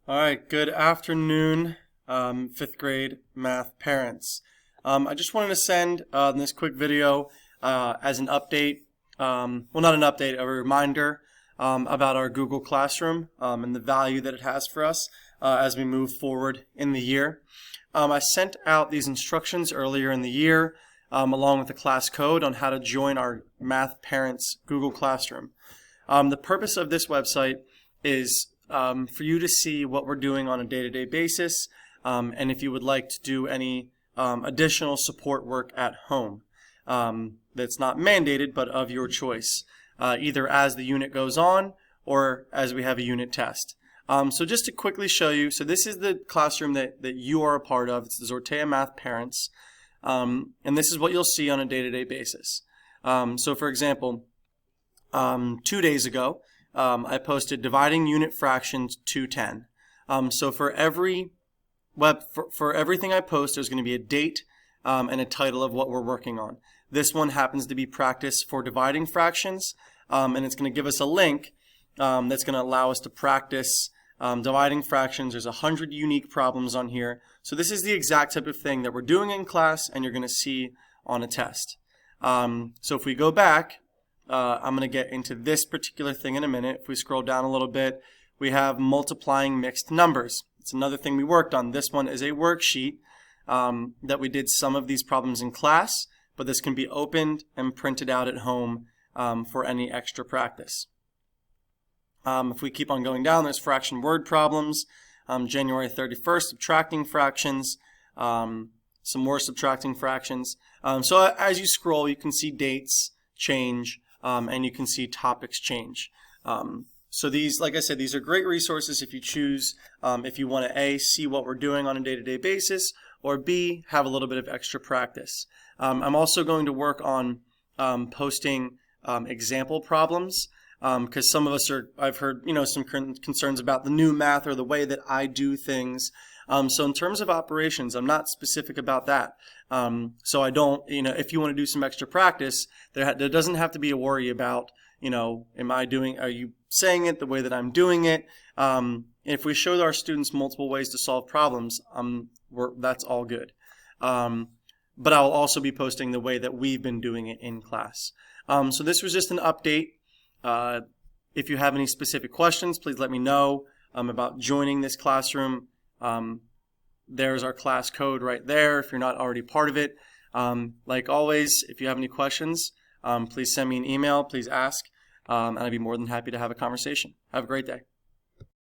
All right, good afternoon, fifth grade math parents. I just wanted to send this quick video as an update, well, not an update, a reminder about our Google Classroom and the value that it has for us as we move forward in the year. I sent out these instructions earlier in the year along with the class code on how to join our math parents Google Classroom. The purpose of this website is for you to see what we're doing on a day-to-day basis, and if you would like to do any additional support work at home that's not mandated but of your choice, either as the unit goes on or as we have a unit test. So just to quickly show you, so this is the classroom that you are a part of. It's the Zortea Math Parents, and this is what you'll see on a day-to-day basis. So for example, 2 days ago, I posted dividing unit fractions to 10. So for everything I post, there's going to be a date and a title of what we're working on. This one happens to be practice for dividing fractions, and it's going to give us a link that's going to allow us to practice dividing fractions. There's 100 unique problems on here. So this is the exact type of thing that we're doing in class and you're going to see on a test. So if we go back, I'm going to get into this particular thing in a minute. If we scroll down a little bit, we have multiplying mixed numbers. It's another thing we worked on. This one is a worksheet that we did some of these problems in class, but this can be opened and printed out at home for any extra practice. If we keep on going down, there's fraction word problems, January 31st, subtracting fractions, some more subtracting fractions. So as you scroll, you can see dates change, and you can see topics change. So these, like I said, these are great resources if you choose, if you want to A, see what we're doing on a day-to-day basis, or B, have a little bit of extra practice. I'm also going to work on posting example problems, because some of us I've heard, some concerns about the new math or the way that I do things. So in terms of operations, I'm not specific about that. So I don't, if you want to do some extra practice, there doesn't have to be a worry about, are you saying it the way that I'm doing it? If we show our students multiple ways to solve problems, that's all good. But I'll also be posting the way that we've been doing it in class. So this was just an update. If you have any specific questions, please let me know about joining this classroom. There's our class code right there if you're not already part of it. Like always, if you have any questions, please send me an email, please ask, and I'd be more than happy to have a conversation. Have a great day.